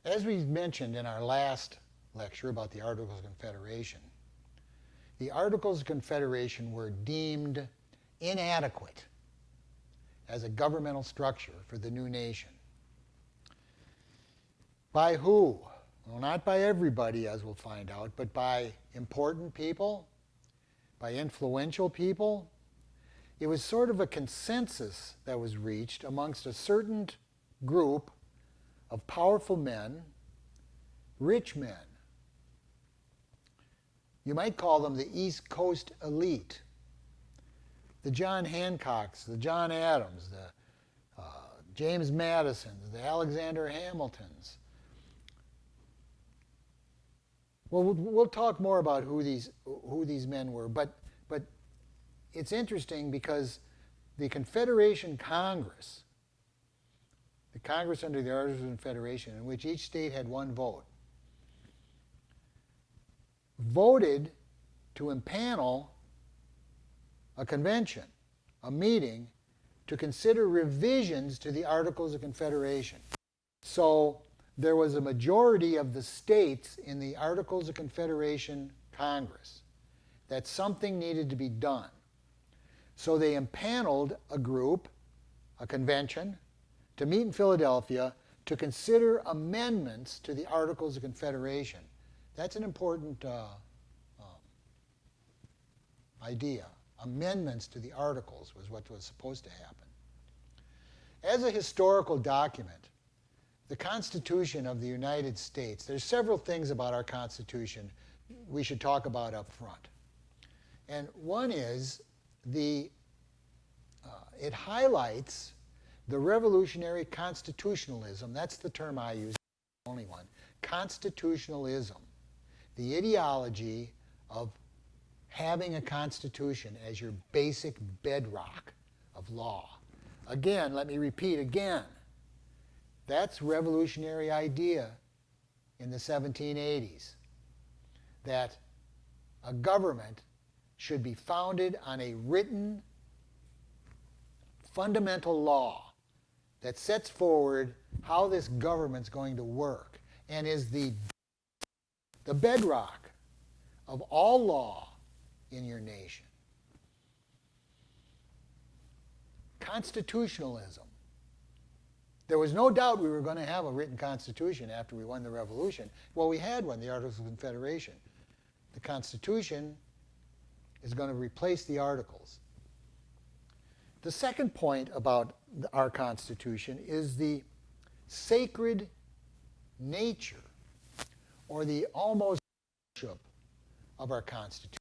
As we mentioned in our last lecture about the Articles of Confederation, the Articles of Confederation were deemed inadequate as a governmental structure for the new nation. By who? Well, not by everybody, as we'll find out, but by important people, by influential people. It was sort of a consensus that was reached amongst a certain group of powerful men, rich men. You might call them the East Coast elite. The John Hancocks, the John Adams, the James Madisons, the Alexander Hamiltons. Well, we'll talk more about who these men were, but it's interesting because the Confederation Congress, the Congress under the Articles of Confederation, in which each state had one vote, voted to impanel a convention, a meeting, to consider revisions to the Articles of Confederation. So there was a majority of the states in the Articles of Confederation Congress that something needed to be done. So they impaneled a group, a convention, to meet in Philadelphia to consider amendments to the Articles of Confederation. That's an important idea. Amendments to the Articles was what was supposed to happen. As a historical document, the Constitution of the United States, there's several things about our Constitution we should talk about up front. And one is it highlights the revolutionary constitutionalism. That's the term I use, the only one. Constitutionalism, the ideology of having a constitution as your basic bedrock of law. Again, let me repeat again. That's revolutionary idea in the 1780s, that a government should be founded on a written fundamental law that sets forward how this government's going to work and is the bedrock of all law in your nation. Constitutionalism. There was no doubt we were going to have a written constitution after we won the revolution. Well, we had one, the Articles of Confederation. The Constitution is going to replace the Articles. The second point about our Constitution is the sacred nature, or the almost worship of our Constitution.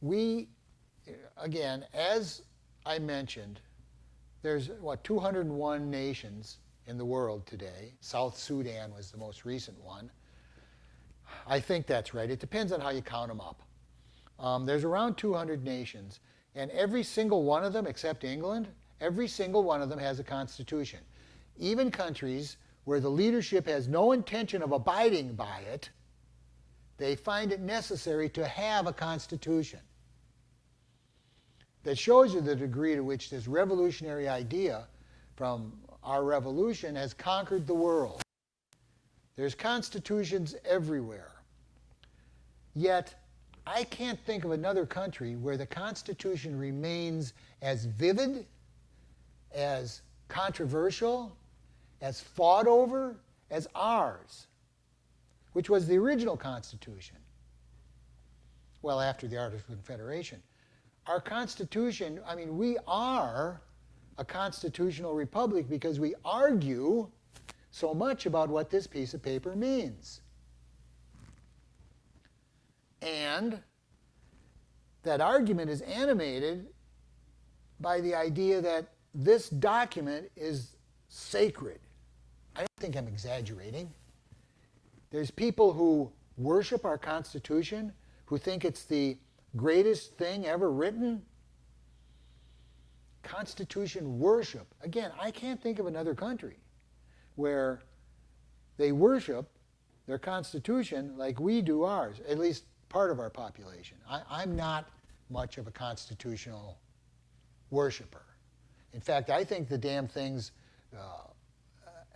We, again, as I mentioned, there's, 201 nations in the world today. South Sudan was the most recent one. I think that's right. It depends on how you count them up. There's around 200 nations, and every single one of them, except England, every single one of them has a constitution. Even countries where the leadership has no intention of abiding by it, they find it necessary to have a constitution. That shows you the degree to which this revolutionary idea from our revolution has conquered the world. There's constitutions everywhere. Yet, I can't think of another country where the Constitution remains as vivid, as controversial, as fought over as ours, which was the original Constitution. Well, after the Articles of Confederation. Our Constitution, I mean, we are a constitutional republic because we argue so much about what this piece of paper means. And that argument is animated by the idea that this document is sacred. I don't think I'm exaggerating. There's people who worship our Constitution, who think it's the greatest thing ever written. Constitution worship. Again, I can't think of another country where they worship their Constitution like we do ours, at least part of our population. I'm not much of a constitutional worshiper. In fact, I think the damn thing's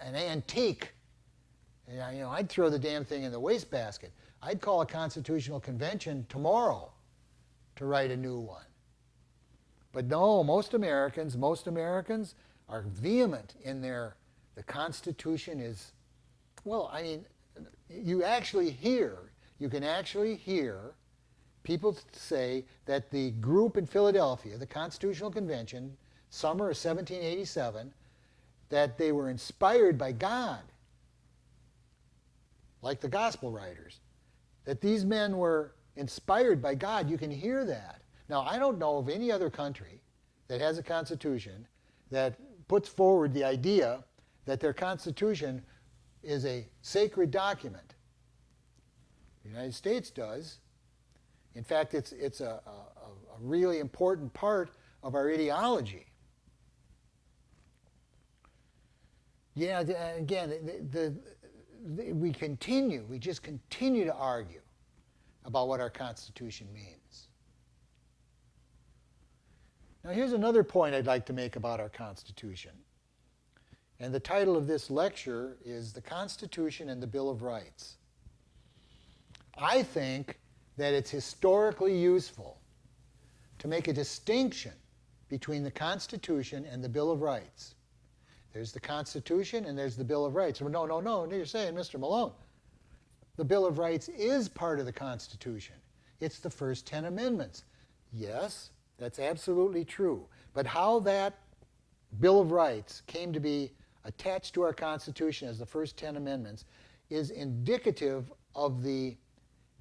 an antique. And, you know, I'd throw the damn thing in the wastebasket. I'd call a constitutional convention tomorrow to write a new one. But no, most Americans are vehement in the Constitution is, well, I mean, you can actually hear people say that the group in Philadelphia, the Constitutional Convention, summer of 1787, that they were inspired by God, like the gospel writers, that these men were inspired by God. You can hear that. Now, I don't know of any other country that has a constitution that puts forward the idea that their constitution is a sacred document. The United States does. In fact, it's a really important part of our ideology. Yeah, again, we just continue to argue about what our Constitution means. Now, here's another point I'd like to make about our Constitution. And the title of this lecture is The Constitution and the Bill of Rights. I think that it's historically useful to make a distinction between the Constitution and the Bill of Rights. There's the Constitution and there's the Bill of Rights. Well, no, you're saying, Mr. Malone, the Bill of Rights is part of the Constitution. It's the first 10 amendments. Yes, that's absolutely true. But how that Bill of Rights came to be attached to our Constitution as the first 10 amendments is indicative of the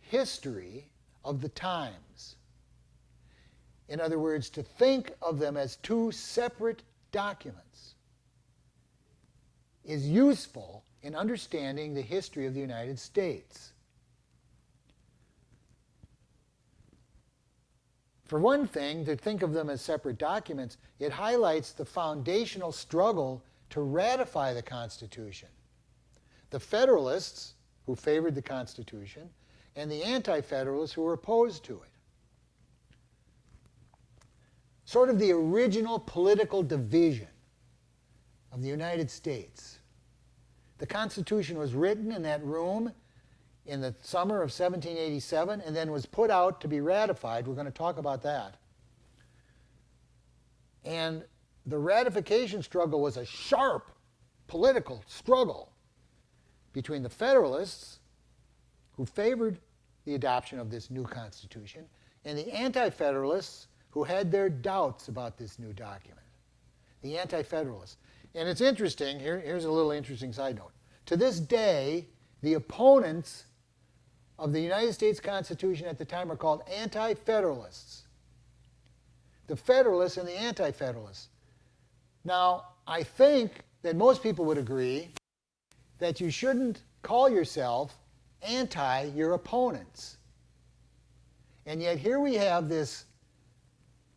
history of the times. In other words, to think of them as two separate documents is useful in understanding the history of the United States. For one thing, to think of them as separate documents, it highlights the foundational struggle to ratify the Constitution. The Federalists, who favored the Constitution, and the Anti-Federalists, who were opposed to it. Sort of the original political division of the United States. The Constitution was written in that room in the summer of 1787 and then was put out to be ratified. We're going to talk about that. And the ratification struggle was a sharp political struggle between the Federalists, who favored the adoption of this new Constitution, and the Anti-Federalists, who had their doubts about this new document. The Anti-Federalists. And it's interesting, here's a little interesting side note. To this day, the opponents of the United States Constitution at the time are called Anti-Federalists. The Federalists and the Anti-Federalists. Now, I think that most people would agree that you shouldn't call yourself anti your opponents. And yet here we have this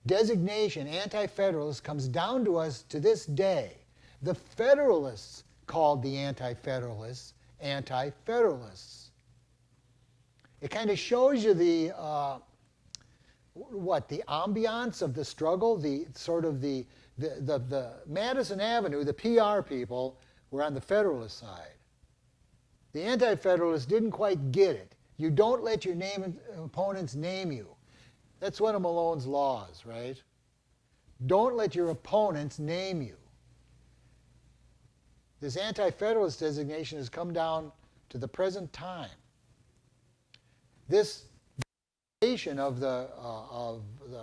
designation, Anti-Federalist, comes down to us to this day. The Federalists called the Anti-Federalists Anti-Federalists. It kind of shows you the ambiance of the struggle, the Madison Avenue, the PR people were on the Federalist side. The Anti-Federalists didn't quite get it. You don't let your opponents name you. That's one of Malone's laws, right? Don't let your opponents name you. This Anti-Federalist designation has come down to the present time. This designation of the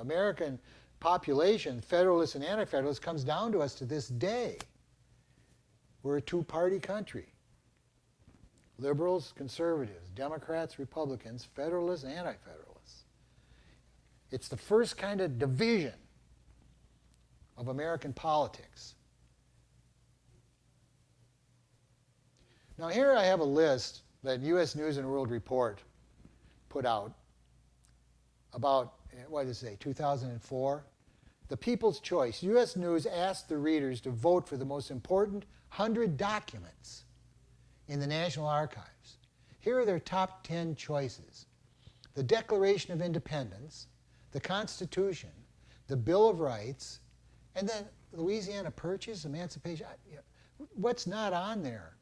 American population, Federalists and Anti-Federalists, comes down to us to this day. We're a two-party country. Liberals, conservatives, Democrats, Republicans, Federalists, Anti-Federalists. It's the first kind of division of American politics. Now here I have a list that U.S. News and World Report put out about, what did it say, 2004? The People's Choice. U.S. News asked the readers to vote for the most important 100 documents in the National Archives. Here are their top 10 choices. The Declaration of Independence, the Constitution, the Bill of Rights, and then Louisiana Purchase, Emancipation. What's not on there?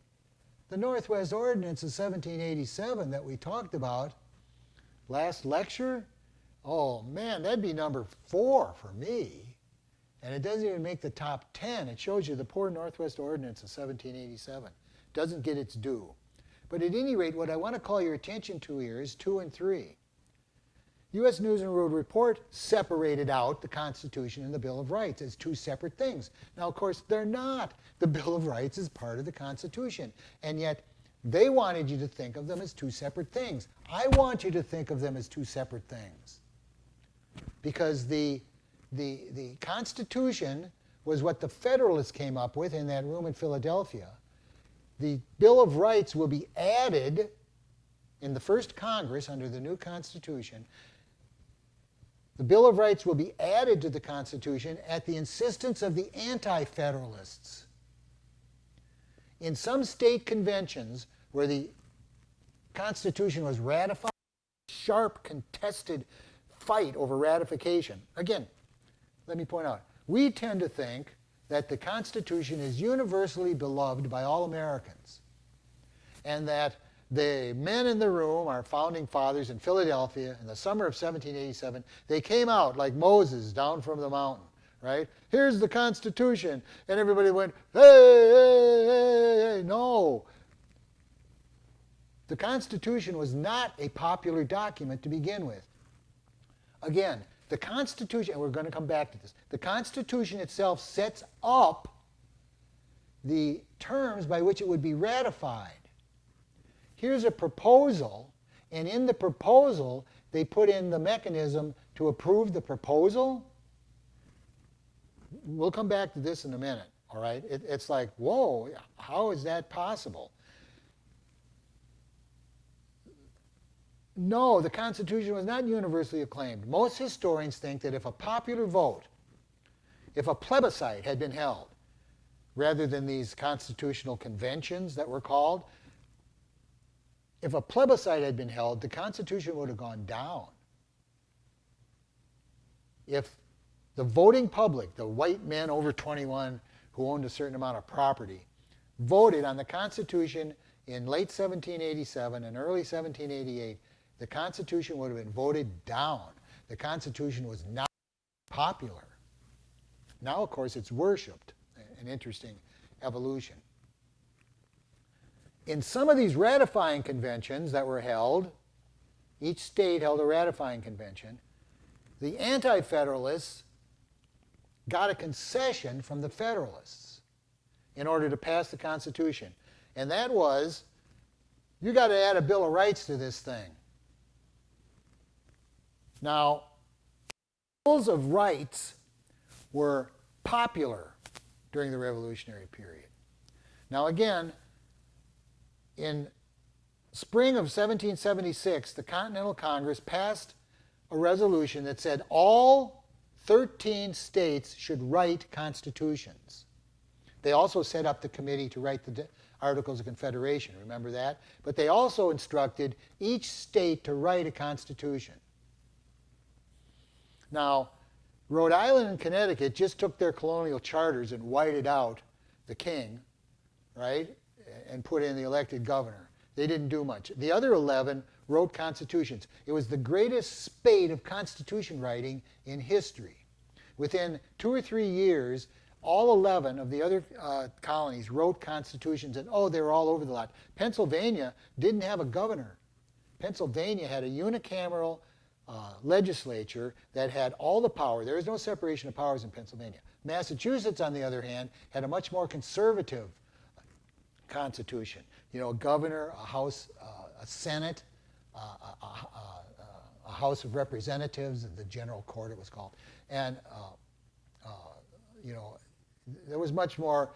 The Northwest Ordinance of 1787 that we talked about last lecture, oh man, that'd be number 4 for me. And it doesn't even make the top 10. It shows you the poor Northwest Ordinance of 1787 doesn't get its due. But at any rate, what I want to call your attention to here is 2 and 3. U.S. News and World Report separated out the Constitution and the Bill of Rights as 2 separate things. Now, of course, they're not. The Bill of Rights is part of the Constitution. And yet, they wanted you to think of them as 2 separate things. I want you to think of them as 2 separate things. Because the Constitution was what the Federalists came up with in that room in Philadelphia. The Bill of Rights will be added in the first Congress under the new Constitution. The Bill of Rights will be added to the Constitution at the insistence of the Anti-Federalists. In some state conventions where the Constitution was ratified, sharp contested fight over ratification. Again, let me point out, we tend to think that the Constitution is universally beloved by all Americans, and that the men in the room, our founding fathers in Philadelphia in the summer of 1787, they came out like Moses down from the mountain, right? Here's the Constitution. And everybody went, hey, hey, hey, hey. No. The Constitution was not a popular document to begin with. Again, the Constitution, and we're going to come back to this, the Constitution itself sets up the terms by which it would be ratified. Here's a proposal, and in the proposal, they put in the mechanism to approve the proposal. We'll come back to this in a minute, all right? It's like, whoa, how is that possible? No, the Constitution was not universally acclaimed. Most historians think that if a popular vote, if a plebiscite had been held, rather than these constitutional conventions that were called, if a plebiscite had been held, the Constitution would have gone down. If the voting public, the white men over 21 who owned a certain amount of property, voted on the Constitution in late 1787 and early 1788, the Constitution would have been voted down. The Constitution was not popular. Now, of course, it's worshipped. An interesting evolution. In some of these ratifying conventions that were held, each state held a ratifying convention, the Anti-Federalists got a concession from the Federalists in order to pass the Constitution. And that was, you got to add a Bill of Rights to this thing. Now, bills of rights were popular during the Revolutionary period. Now again, in spring of 1776, the Continental Congress passed a resolution that said all 13 states should write constitutions. They also set up the committee to write the Articles of Confederation, remember that? But they also instructed each state to write a constitution. Now, Rhode Island and Connecticut just took their colonial charters and whited out the king, right, and put in the elected governor. They didn't do much. The other 11 wrote constitutions. It was the greatest spate of constitution writing in history. Within 2 or 3 years, all 11 of the other colonies wrote constitutions, and oh, they were all over the lot. Pennsylvania didn't have a governor. Pennsylvania had a unicameral legislature that had all the power. There is no separation of powers in Pennsylvania. Massachusetts, on the other hand, had a much more conservative constitution. You know, a governor, a house, a senate, a House of Representatives, the General Court it was called. And, you know, there was much more,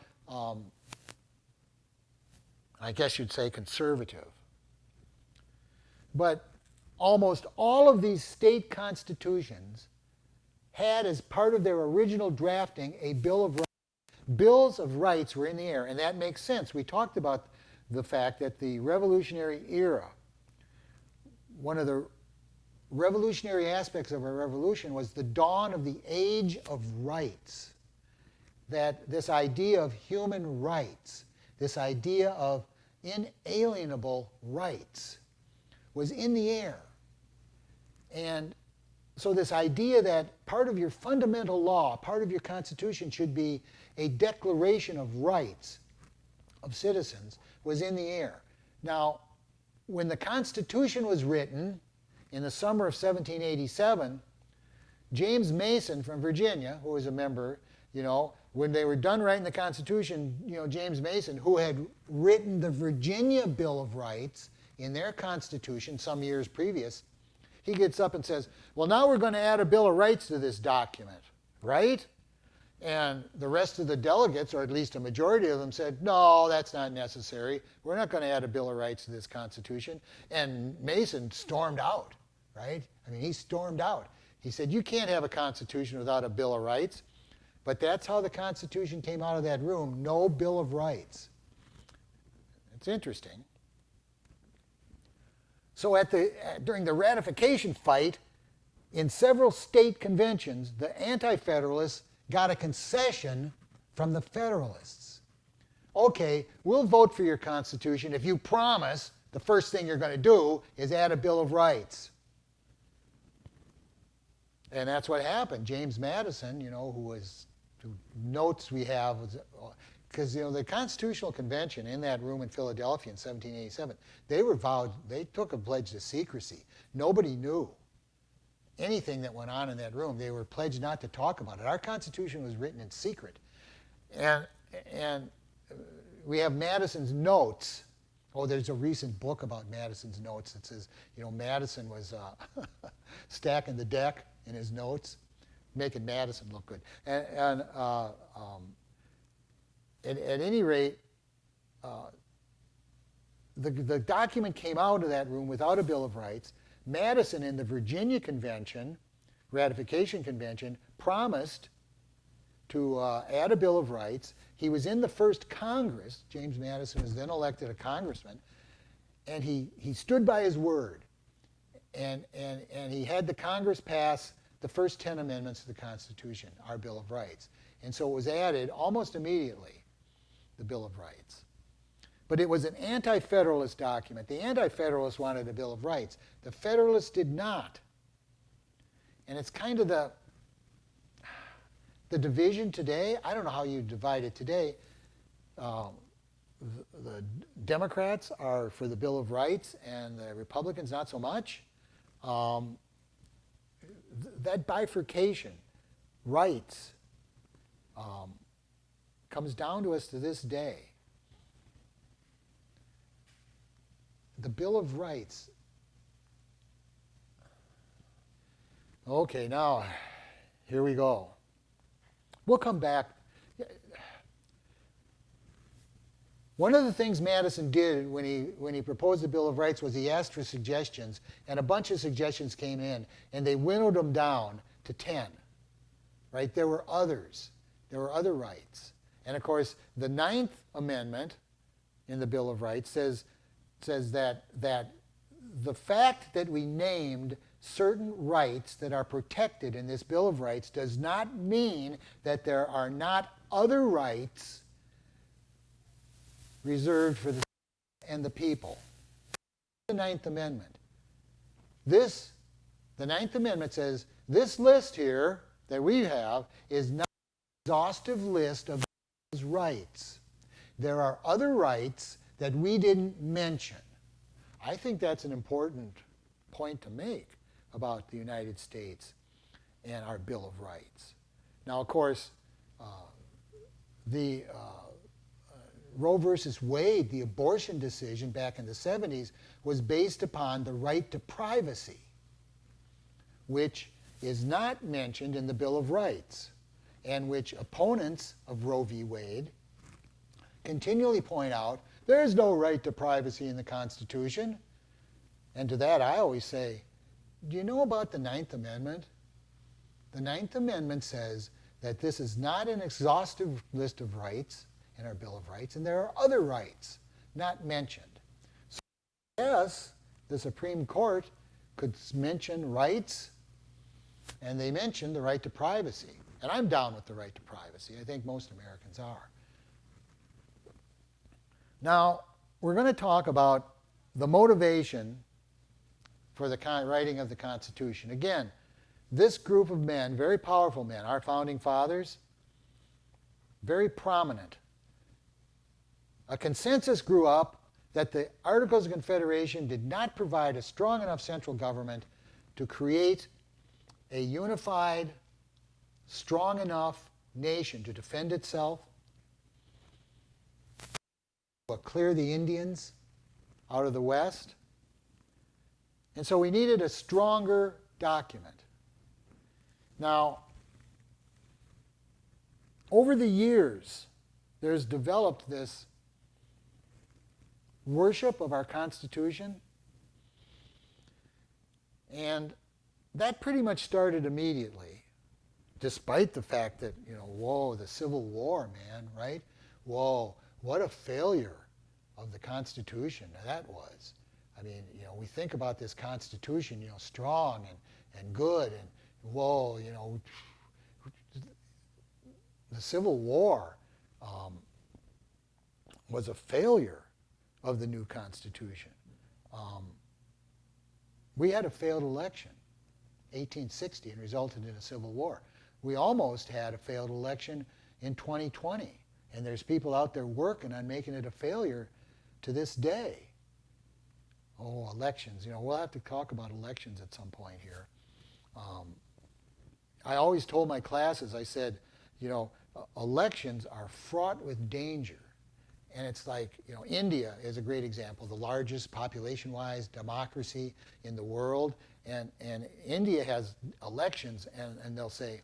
I guess you'd say, conservative. But almost all of these state constitutions had, as part of their original drafting, a Bill of Rights. Bills of rights were in the air, and that makes sense. We talked about the fact that the Revolutionary era, one of the revolutionary aspects of our revolution was the dawn of the Age of Rights. that this idea of human rights, this idea of inalienable rights, was in the air. And so this idea that part of your fundamental law, part of your Constitution should be a declaration of rights of citizens was in the air. Now, when the Constitution was written in the summer of 1787, James Mason from Virginia, who was a member, when they were done writing the Constitution, James Mason, who had written the Virginia Bill of Rights in their Constitution some years previous, he gets up and says, well, now we're going to add a Bill of Rights to this document, right? And the rest of the delegates, or at least a majority of them, said, no, that's not necessary. We're not going to add a Bill of Rights to this Constitution. And Mason stormed out, right? I mean, he stormed out. He said, you can't have a Constitution without a Bill of Rights. But that's how the Constitution came out of that room, no Bill of Rights. It's interesting. So during the ratification fight, in several state conventions, the Anti-Federalists got a concession from the Federalists. Okay, we'll vote for your Constitution if you promise the first thing you're going to do is add a Bill of Rights. And that's what happened. James Madison, who notes we have, because the Constitutional Convention in that room in Philadelphia in 1787, they took a pledge to secrecy. Nobody knew anything that went on in that room. They were pledged not to talk about it. Our Constitution was written in secret. And we have Madison's notes. Oh, there's a recent book about Madison's notes that says, Madison was stacking the deck in his notes, making Madison look good. And at any rate, the document came out of that room without a Bill of Rights. Madison in the Virginia Convention, Ratification Convention, promised to add a Bill of Rights. He was in the first Congress. James Madison was then elected a congressman. And he stood by his word. And he had the Congress pass the first 10 amendments to the Constitution, our Bill of Rights. And so it was added almost immediately, the Bill of Rights. But it was an anti-Federalist document. The Anti-Federalists wanted a Bill of Rights. The Federalists did not. And it's kind of the division today. I don't know how you divide it today. The Democrats are for the Bill of Rights and the Republicans not so much. That bifurcation, rights, comes down to us to this day. The Bill of Rights. Okay, now, here we go. We'll come back. One of the things Madison did when he proposed the Bill of Rights was he asked for suggestions, and a bunch of suggestions came in, and they winnowed them down to 10. Right? There were others. There were other rights. And of course, the 9th Amendment in the Bill of Rights says that the fact that we named certain rights that are protected in this Bill of Rights does not mean that there are not other rights reserved for the and the people. The 9th Amendment. The 9th Amendment says this list here that we have is not an exhaustive list of those rights. There are other rights that we didn't mention. I think that's an important point to make about the United States and our Bill of Rights. Now, of course, the Roe versus Wade, the abortion decision back in the 70s, was based upon the right to privacy, which is not mentioned in the Bill of Rights, and which opponents of Roe v. Wade continually point out there's no right to privacy in the Constitution. And to that I always say, do you know about the 9th Amendment? The 9th Amendment says that this is not an exhaustive list of rights in our Bill of Rights, and there are other rights not mentioned. So yes, the Supreme Court could mention rights, and they mentioned the right to privacy. And I'm down with the right to privacy. I think most Americans are. Now, we're going to talk about the motivation for the writing of the Constitution. Again, this group of men, very powerful men, our founding fathers, very prominent. A consensus grew up that the Articles of Confederation did not provide a strong enough central government to create a unified, strong enough nation to defend itself, but clear the Indians out of the West. And so we needed a stronger document. Now, over the years, there's developed this worship of our Constitution, and that pretty much started immediately, despite the fact that, whoa, the Civil War, man, right? Whoa, what a failure of the Constitution that was. I mean, we think about this Constitution, strong and good, and whoa, the Civil War was a failure of the new Constitution. We had a failed election, 1860, and resulted in a civil war. We almost had a failed election in 2020, and there's people out there working on making it a failure to this day. Oh, elections. We'll have to talk about elections at some point here. I always told my classes, I said, elections are fraught with danger. And it's like, India is a great example, the largest population-wise democracy in the world. And India has elections, and they'll say,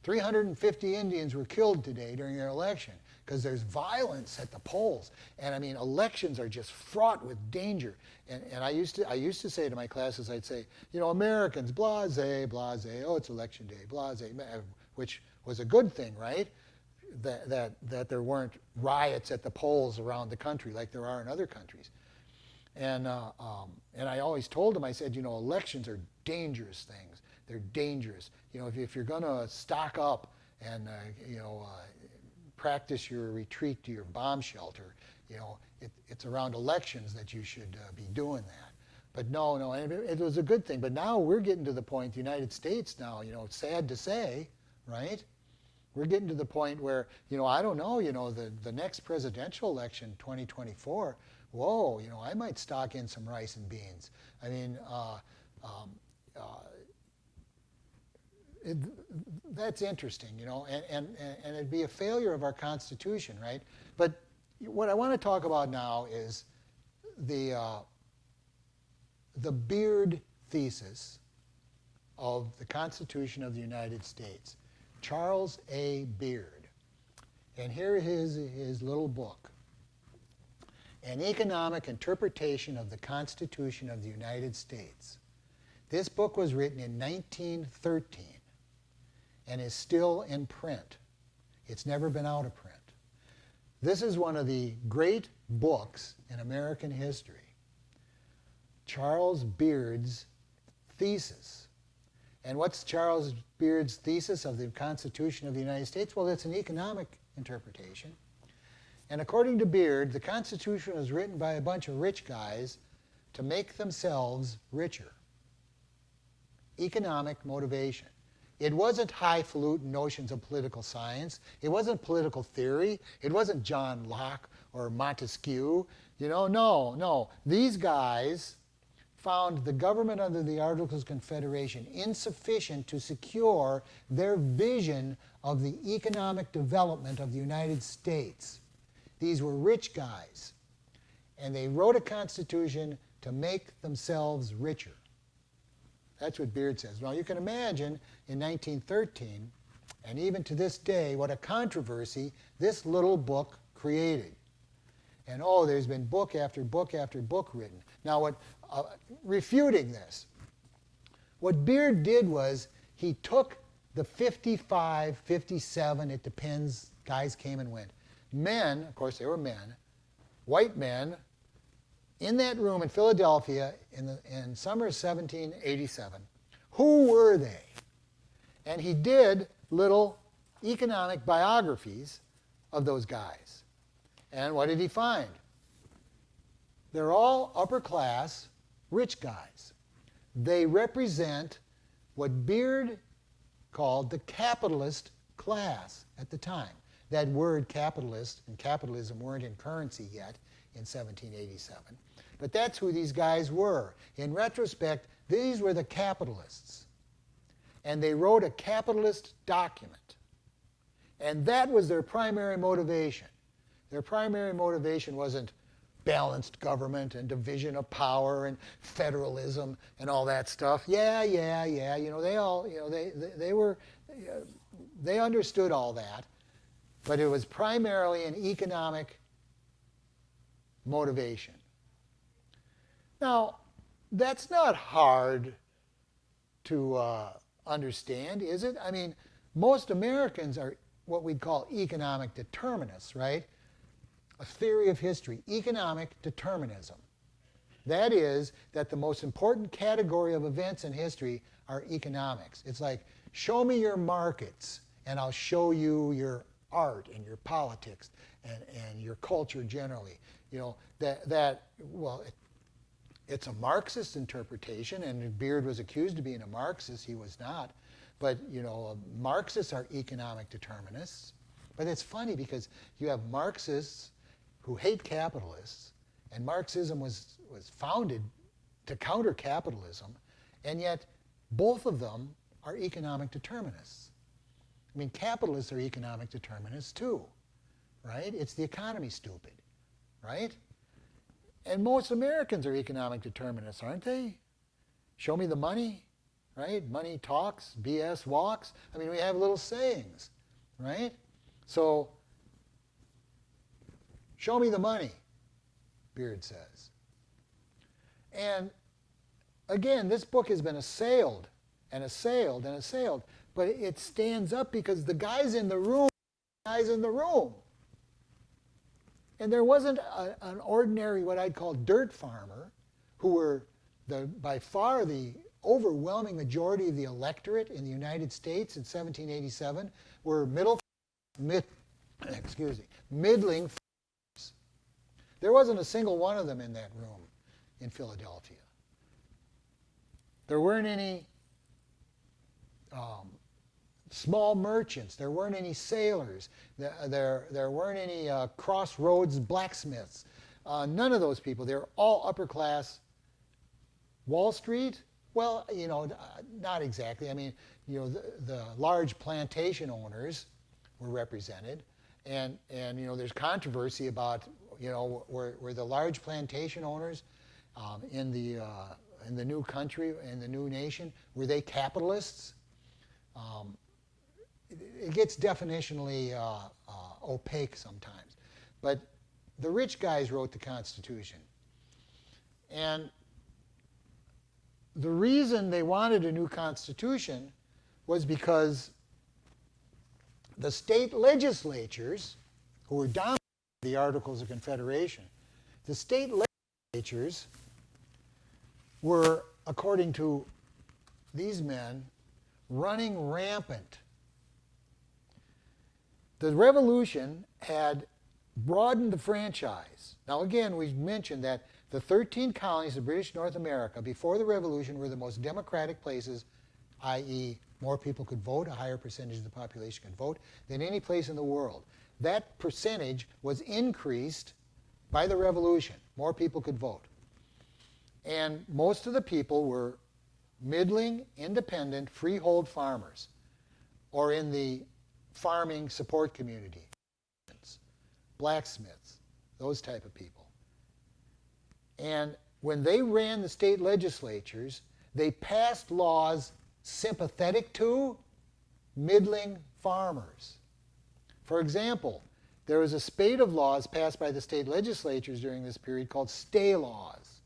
350 Indians were killed today during their election because there's violence at the polls. And I mean, elections are just fraught with danger. And I used to say to my classes, I'd say, Americans, blase, blase, oh, it's election day, blase, which was a good thing, right? That there weren't riots at the polls around the country like there are in other countries. And I always told them, I said, elections are dangerous things. They're dangerous. If you're going to stock up and practice your retreat to your bomb shelter, it's around elections that you should be doing that. But no, and it was a good thing. But now we're getting to the point, the United States now, it's sad to say, right? We're getting to the point where, I don't know, the next presidential election, 2024, whoa, I might stock in some rice and beans. I mean, that's interesting, and it'd be a failure of our Constitution, right? But what I want to talk about now is the Beard thesis of the Constitution of the United States. Charles A. Beard. And here is his little book, An Economic Interpretation of the Constitution of the United States. This book was written in 1913 and is still in print. It's never been out of print. This is one of the great books in American history. Charles Beard's thesis. And what's Charles Beard's thesis of the Constitution of the United States? Well, it's an economic interpretation. And according to Beard, the Constitution was written by a bunch of rich guys to make themselves richer. Economic motivation. It wasn't highfalutin notions of political science. It wasn't political theory. It wasn't John Locke or Montesquieu. No. These guys found the government under the Articles of Confederation insufficient to secure their vision of the economic development of the United States. These were rich guys, and they wrote a constitution to make themselves richer. That's what Beard says. Well, you can imagine in 1913, and even to this day, what a controversy this little book created. And there's been book after book after book written. Now, refuting this, what Beard did was he took the 55, 57, it depends, guys came and went. Men, of course they were men, white men, in that room in Philadelphia in summer of 1787. Who were they? And he did little economic biographies of those guys. And what did he find? They're all upper class, rich guys. They represent what Beard called the capitalist class at the time. That word capitalist and capitalism weren't in currency yet in 1787. But that's who these guys were. In retrospect, these were the capitalists. And they wrote a capitalist document. And that was their primary motivation. Their primary motivation wasn't balanced government and division of power and federalism and all that stuff. Yeah. You know, they all, you know, they understood all that. But it was primarily an economic motivation. Now, that's not hard to understand, is it? I mean, most Americans are what we'd call economic determinists, right? A theory of history, economic determinism. That is, that the most important category of events in history are economics. It's like, show me your markets, and I'll show you your art and your politics and your culture generally. You know, it's a Marxist interpretation, and Beard was accused of being a Marxist. He was not. But, you know, Marxists are economic determinists. But it's funny because you have Marxists who hate capitalists, and Marxism was founded to counter capitalism, and yet both of them are economic determinists. I mean, capitalists are economic determinists too, right? It's the economy, stupid, right? And most Americans are economic determinists, aren't they? Show me the money, right? Money talks, BS walks. I mean, we have little sayings, right? So, show me the money, Beard says. And again, this book has been assailed and assailed and assailed, but it stands up because the guys in the room, And there wasn't an ordinary, what I'd call dirt farmer, who were by far the overwhelming majority of the electorate in the United States in 1787 were middling farmers. There wasn't a single one of them in that room in Philadelphia. There weren't any small merchants. There weren't any sailors. There weren't any crossroads blacksmiths. None of those people. They're all upper class. Wall Street? Well, you know, not exactly. I mean, you know, the large plantation owners were represented, and you know, there's controversy about, you know, were the large plantation owners in the new country, in the new nation, were they capitalists? It gets definitionally opaque sometimes. But the rich guys wrote the Constitution. And the reason they wanted a new Constitution was because the state legislatures, who were dominating the Articles of Confederation, the state legislatures were, according to these men, running rampant. The Revolution had broadened the franchise. Now again, we mentioned that the 13 colonies of British North America before the Revolution were the most democratic places, i.e. more people could vote, a higher percentage of the population could vote, than any place in the world. That percentage was increased by the Revolution. More people could vote. And most of the people were middling, independent, freehold farmers, or in the farming support community, blacksmiths, those type of people. And when they ran the state legislatures, they passed laws sympathetic to middling farmers. For example, there was a spate of laws passed by the state legislatures during this period called stay laws.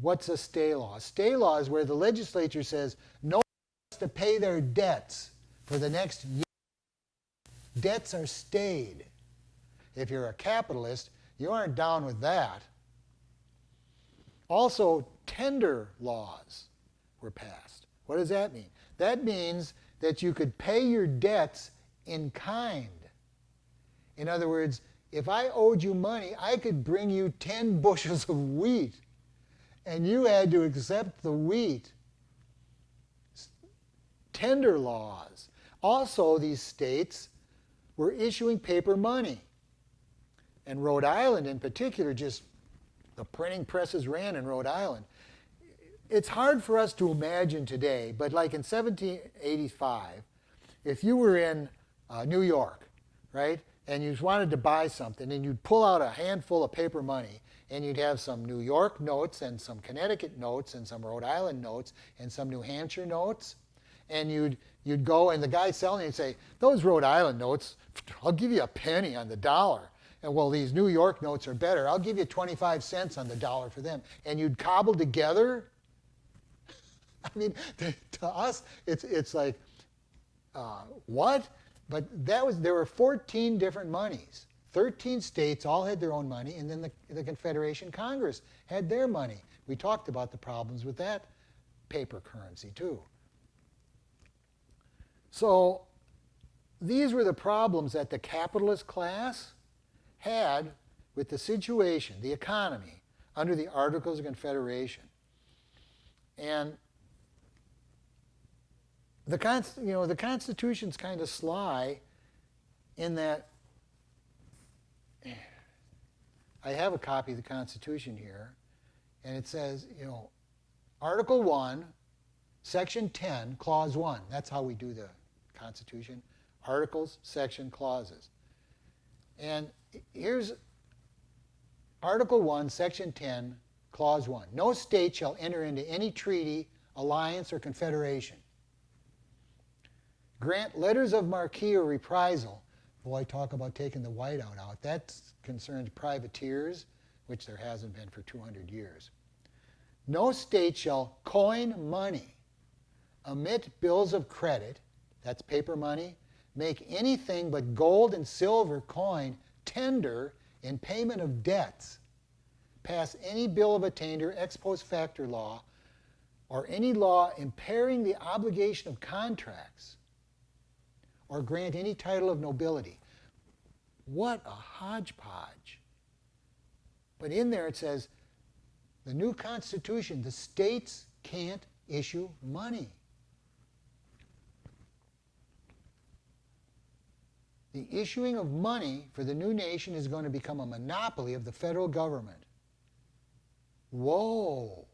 What's a stay law? A stay law is where the legislature says no one has to pay their debts for the next year. Debts are stayed. If you're a capitalist, you aren't down with that. Also, tender laws were passed. What does that mean? That means that you could pay your debts in kind. In other words, if I owed you money, I could bring you 10 bushels of wheat, and you had to accept the wheat. Tender laws. Also, these states were issuing paper money. And Rhode Island in particular, just the printing presses ran in Rhode Island. It's hard for us to imagine today, but like in 1785, if you were in New York, right, and you wanted to buy something, and you'd pull out a handful of paper money, and you'd have some New York notes and some Connecticut notes and some Rhode Island notes and some New Hampshire notes, and you'd go, and the guy selling you'd say, those Rhode Island notes, I'll give you a penny on the dollar. And well, these New York notes are better. I'll give you 25 cents on the dollar for them. And you'd cobble together. I mean, to us, it's like, what? But there were 14 different monies. 13 states all had their own money, and then the Confederation Congress had their money. We talked about the problems with that paper currency, too. So these were the problems that the capitalist class had with the situation, the economy, under the Articles of Confederation. And the Constitution's kind of sly in that I have a copy of the Constitution here, and it says, Article 1, Section 10, Clause 1. That's how we do the Constitution. Articles, section, clauses. And here's Article 1, Section 10, Clause 1. No state shall enter into any treaty, alliance, or confederation. Grant letters of marque or reprisal. Boy, talk about taking the whiteout out. That concerns privateers, which there hasn't been for 200 years. No state shall coin money, emit bills of credit, that's paper money, make anything but gold and silver coin tender in payment of debts, pass any bill of attainder ex post facto law, or any law impairing the obligation of contracts, or grant any title of nobility. What a hodgepodge. But in there it says, the new Constitution, the states can't issue money. The issuing of money for the new nation is going to become a monopoly of the federal government. Whoa.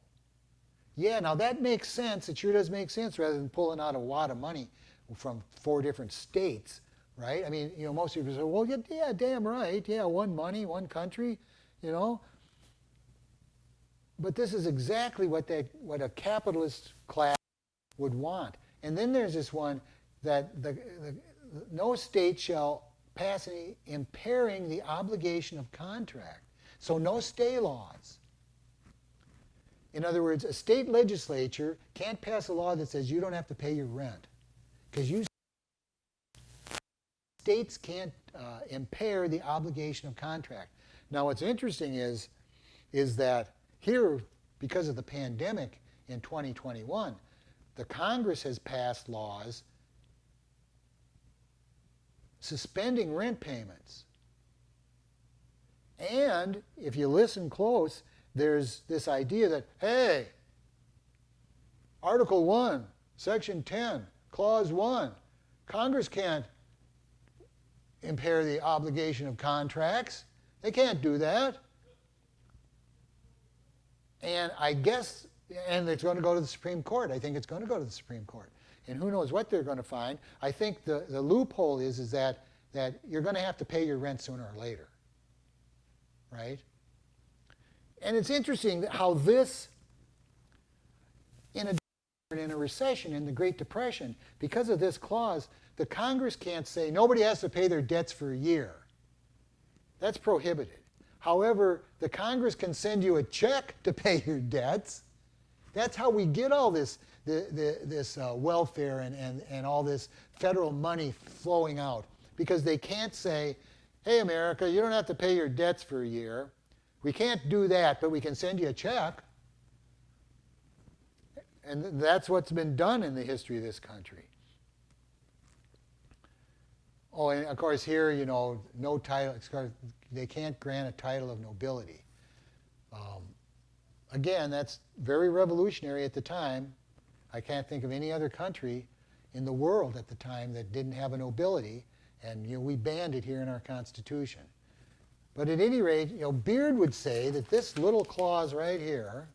Yeah, now that makes sense. It sure does make sense rather than pulling out a wad of money from 4 different states, right? I mean, most people say, well, yeah, damn right. Yeah, one money, one country, But this is exactly what a capitalist class would want. And then there's this one that no state shall pass any impairing the obligation of contract. So no stay laws. In other words, a state legislature can't pass a law that says you don't have to pay your rent. Because states can't impair the obligation of contract. Now what's interesting is that here, because of the pandemic in 2021, the Congress has passed laws suspending rent payments. And if you listen close, there's this idea that, hey, Article 1, Section 10, Clause 1, Congress can't impair the obligation of contracts. They can't do that. And I guess, and it's going to go to the Supreme Court. I think it's going to go to the Supreme Court. And who knows what they're going to find. I think the loophole is that you're going to have to pay your rent sooner or later, right? And it's interesting how this, in a recession, in the Great Depression, because of this clause, the Congress can't say nobody has to pay their debts for a year. That's prohibited. However, the Congress can send you a check to pay your debts. That's how we get all this welfare and all this federal money flowing out. Because they can't say, hey, America, you don't have to pay your debts for a year. We can't do that, but we can send you a check. And that's what's been done in the history of this country. Oh, and of course here, no title. They can't grant a title of nobility. Again, that's very revolutionary at the time. I can't think of any other country in the world at the time that didn't have a nobility, and we banned it here in our Constitution. But at any rate, Beard would say that this little clause right here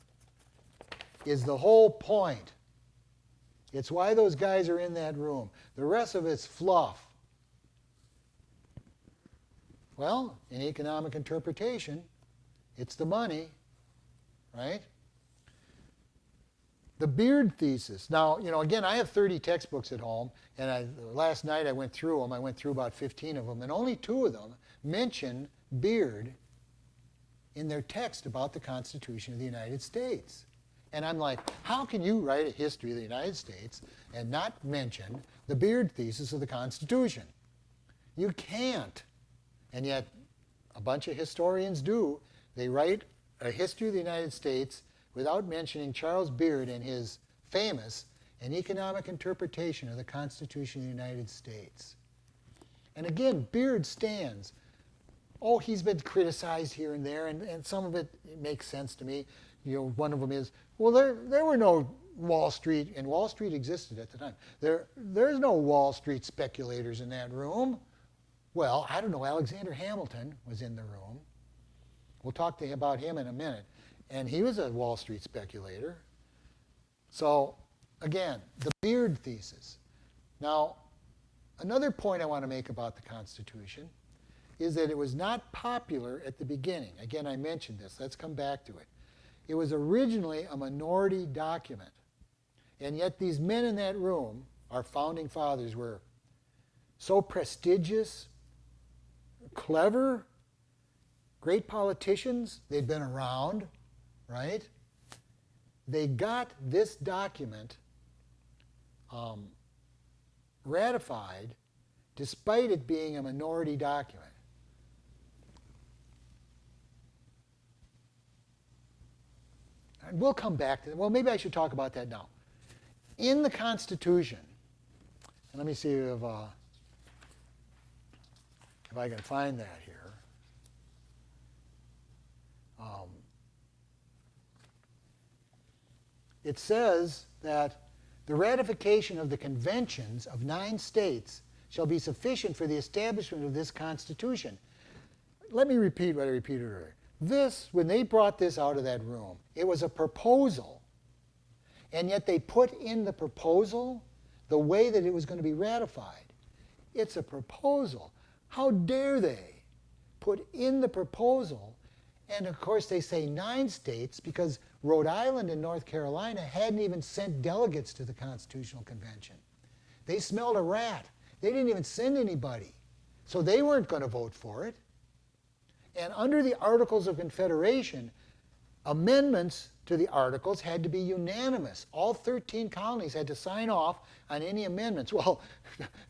is the whole point. It's why those guys are in that room. The rest of it's fluff. Well, in economic interpretation, it's the money, right? The Beard thesis. Now, again, I have 30 textbooks at home, and last night I went through them. I went through about 15 of them, and only 2 of them mention Beard in their text about the Constitution of the United States. And I'm like, how can you write a history of the United States and not mention the Beard thesis of the Constitution? You can't. And yet, a bunch of historians do. They write a history of the United States without mentioning Charles Beard and his famous An Economic Interpretation of the Constitution of the United States. And again, Beard stands. Oh, he's been criticized here and there, and some of it makes sense to me. One of them is, well, there were no Wall Street, and Wall Street existed at the time. There's no Wall Street speculators in that room. Well, I don't know, Alexander Hamilton was in the room. We'll talk to him about him in a minute. And he was a Wall Street speculator. So, again, the Beard thesis. Now, another point I want to make about the Constitution is that it was not popular at the beginning. Again, I mentioned this. Let's come back to it. It was originally a minority document. And yet these men in that room, our founding fathers, were so prestigious, clever, great politicians. They'd been around, right? They got this document ratified despite it being a minority document. And we'll come back to that. Well, maybe I should talk about that now. In the Constitution, and let me see if I can find that here. It says that the ratification of the conventions of 9 states shall be sufficient for the establishment of this Constitution. Let me repeat what I repeated earlier. This, when they brought this out of that room, it was a proposal, and yet they put in the proposal the way that it was going to be ratified. It's a proposal. How dare they put in the proposal? And of course they say 9 states because Rhode Island and North Carolina hadn't even sent delegates to the Constitutional Convention. They smelled a rat. They didn't even send anybody. So they weren't going to vote for it. And under the Articles of Confederation, amendments to the Articles had to be unanimous. All 13 colonies had to sign off on any amendments. Well,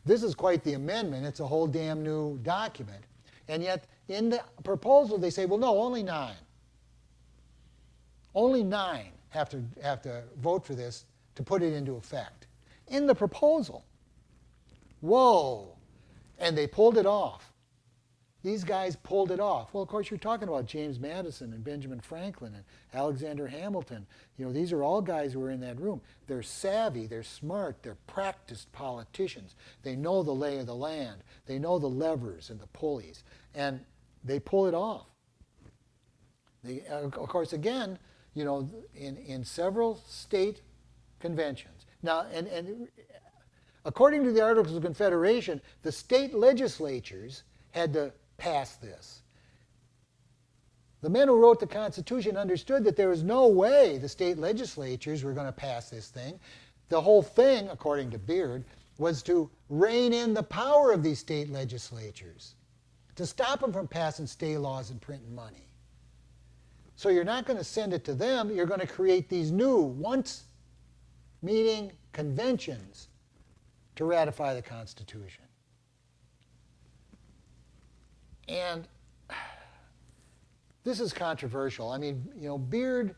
this is quite the amendment. It's a whole damn new document. And yet, in the proposal, they say, well, no, only 9. Only 9 have to vote for this to put it into effect. In the proposal. Whoa. And they pulled it off. These guys pulled it off. Well, of course, you're talking about James Madison and Benjamin Franklin and Alexander Hamilton. These are all guys who were in that room. They're savvy, they're smart, they're practiced politicians. They know the lay of the land. They know the levers and the pulleys. And they pull it off. Of course, again, in several state conventions. Now, and according to the Articles of Confederation, the state legislatures had to pass this. The men who wrote the Constitution understood that there was no way the state legislatures were going to pass this thing. The whole thing, according to Beard, was to rein in the power of these state legislatures, to stop them from passing state laws and printing money. So you're not going to send it to them. You're going to create these new once-meeting conventions to ratify the Constitution. And this is controversial. I mean, Beard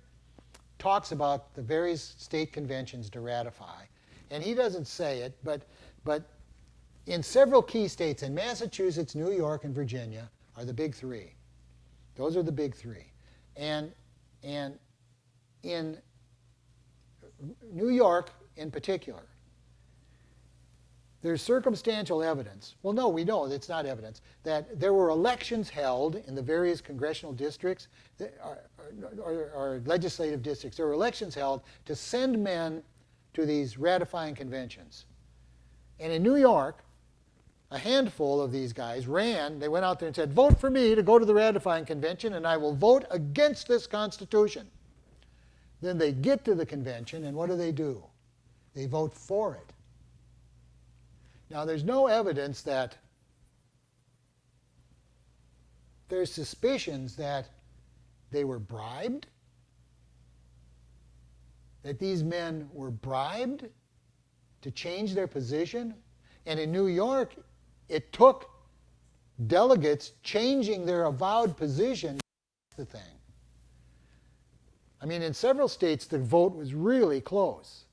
talks about the various state conventions to ratify. And he doesn't say it, but in several key states, in Massachusetts, New York, and Virginia, are the big three. Those are the big three. And in New York in particular, there's circumstantial evidence. Well, no, we know it's not evidence, that there were elections held in the various congressional districts or legislative districts. There were elections held to send men to these ratifying conventions. And in New York, a handful of these guys ran. They went out there and said, vote for me to go to the ratifying convention, and I will vote against this Constitution. Then they get to the convention, and what do? They vote for it. Now, there's no evidence that there's suspicions that they were bribed, that these men were bribed to change their position. And in New York, it took delegates changing their avowed position. That's the thing. I mean, in several states, the vote was really close.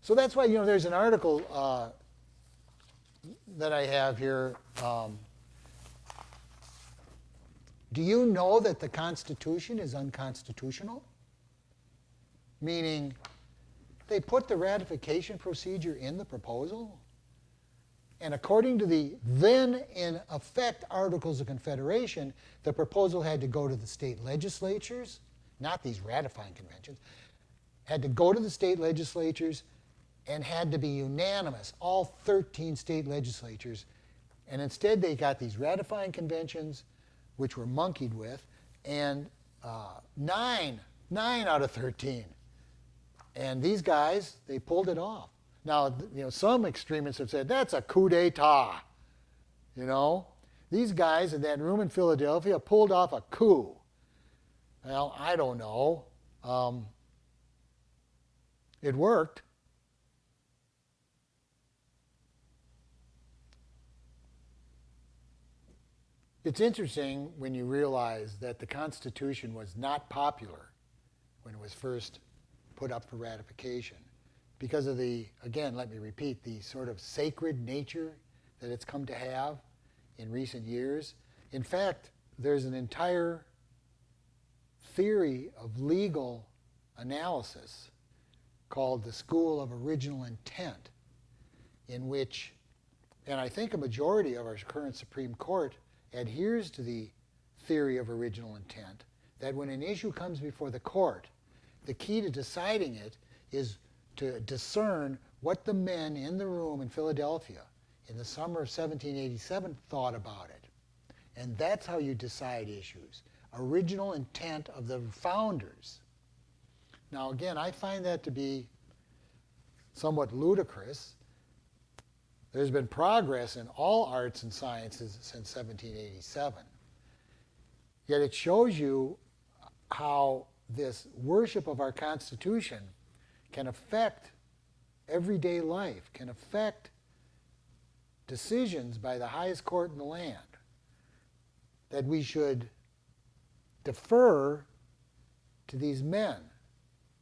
So that's why, there's an article that I have here. Do you know that the Constitution is unconstitutional? Meaning, they put the ratification procedure in the proposal, and according to the then in effect Articles of Confederation, the proposal had to go to the state legislatures, not these ratifying conventions, had to go to the state legislatures and had to be unanimous, all 13 state legislatures. And instead they got these ratifying conventions, which were monkeyed with, and 9 out of 13. And these guys, they pulled it off. Now, some extremists have said, that's a coup d'etat. These guys in that room in Philadelphia pulled off a coup. Well, I don't know. It worked. It's interesting when you realize that the Constitution was not popular when it was first put up for ratification because of the, again, let me repeat, the sort of sacred nature that it's come to have in recent years. In fact, there's an entire theory of legal analysis called the School of Original Intent, in which, and I think a majority of our current Supreme Court adheres to the theory of original intent, that when an issue comes before the court, the key to deciding it is to discern what the men in the room in Philadelphia in the summer of 1787 thought about it. And that's how you decide issues. Original intent of the founders. Now again, I find that to be somewhat ludicrous. There's been progress in all arts and sciences since 1787. Yet it shows you how this worship of our Constitution can affect everyday life, can affect decisions by the highest court in the land, that we should defer to these men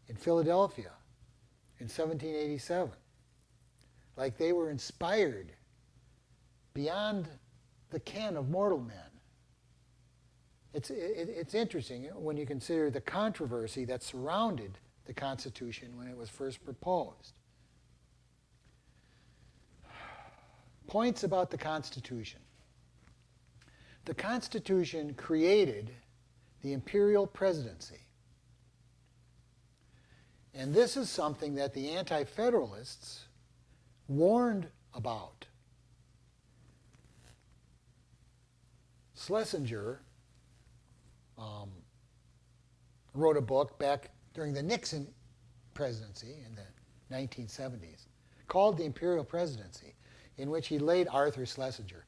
in Philadelphia in 1787. Like they were inspired beyond the ken of mortal men. It's interesting when you consider the controversy that surrounded the Constitution when it was first proposed. Points about the Constitution. The Constitution created the imperial presidency. And this is something that the Anti-Federalists warned about. Schlesinger wrote a book back during the Nixon presidency in the 1970s called The Imperial Presidency, in which he laid, Arthur Schlesinger,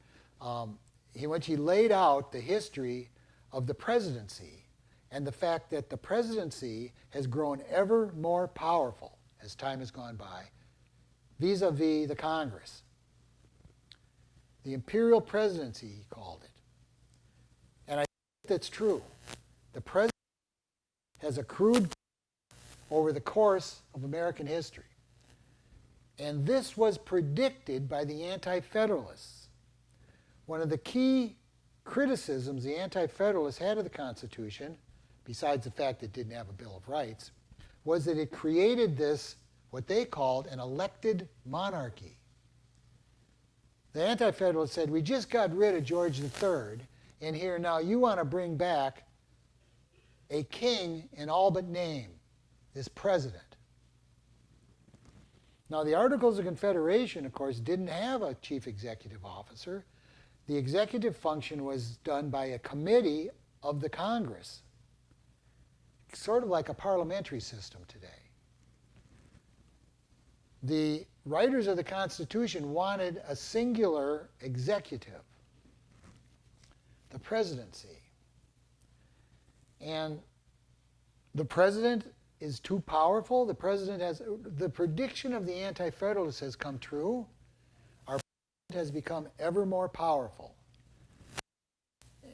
in which he laid out the history of the presidency and the fact that the presidency has grown ever more powerful as time has gone by vis-a-vis the Congress. The imperial presidency, he called it. And I think that's true. The president has accrued over the course of American history. And this was predicted by the Anti-Federalists. One of the key criticisms the Anti-Federalists had of the Constitution, besides the fact it didn't have a Bill of Rights, was that it created this, what they called an elected monarchy. The Anti-Federalists said, we just got rid of George III, and here now you want to bring back a king in all but name, this president. Now the Articles of Confederation, of course, didn't have a chief executive officer. The executive function was done by a committee of the Congress, sort of like a parliamentary system today. The writers of the Constitution wanted a singular executive, the presidency. And the president is too powerful. The president has, the prediction of the Anti-Federalists has come true. Our president has become ever more powerful.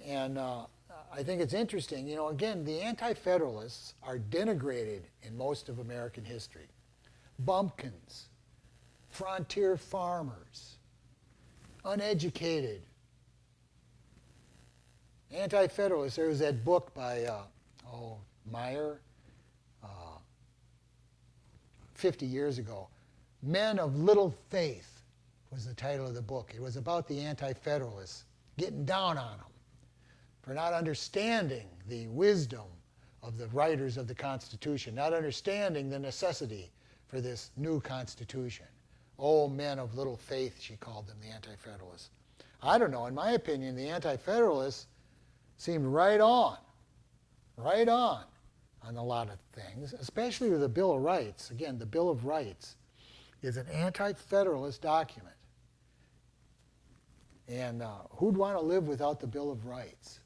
And I think it's interesting, again, the Anti-Federalists are denigrated in most of American history. Bumpkins, frontier farmers, uneducated. Anti-Federalists, there was that book by Meyer, 50 years ago. Men of Little Faith was the title of the book. It was about the Anti-Federalists getting down on them for not understanding the wisdom of the writers of the Constitution, not understanding the necessity for this new Constitution. Oh, men of little faith, she called them, the Anti-Federalists. I don't know, in my opinion, the Anti-Federalists seemed right on a lot of things, especially with the Bill of Rights. Again, the Bill of Rights is an Anti-Federalist document. And who'd want to live without the Bill of Rights?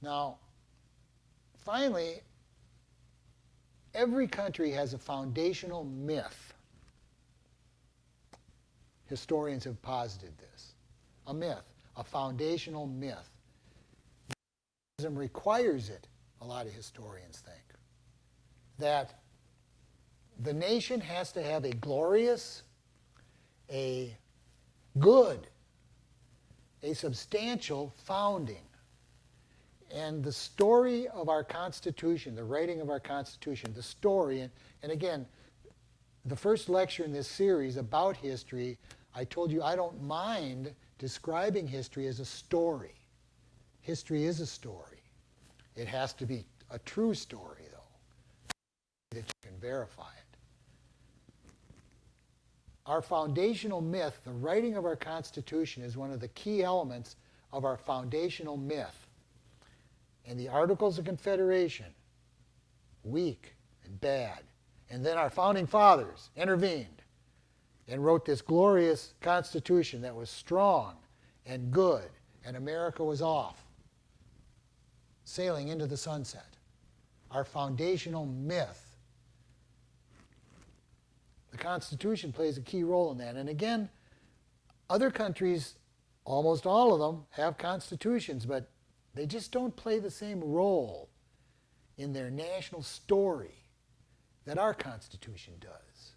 Now, finally, every country has a foundational myth. Historians have posited this. A myth, a foundational myth. Requires it, a lot of historians think, that the nation has to have a glorious, a good, a substantial founding. And the story of our Constitution, the writing of our Constitution, the story, and again, the first lecture in this series about history, I told you I don't mind describing history as a story. History is a story. It has to be a true story, though, that you can verify it. Our foundational myth, the writing of our Constitution, is one of the key elements of our foundational myth. And the Articles of Confederation, weak and bad. And then our founding fathers intervened and wrote this glorious Constitution that was strong and good, and America was off, sailing into the sunset. Our foundational myth. The Constitution plays a key role in that. And again, other countries, almost all of them, have constitutions, but they just don't play the same role in their national story that our Constitution does.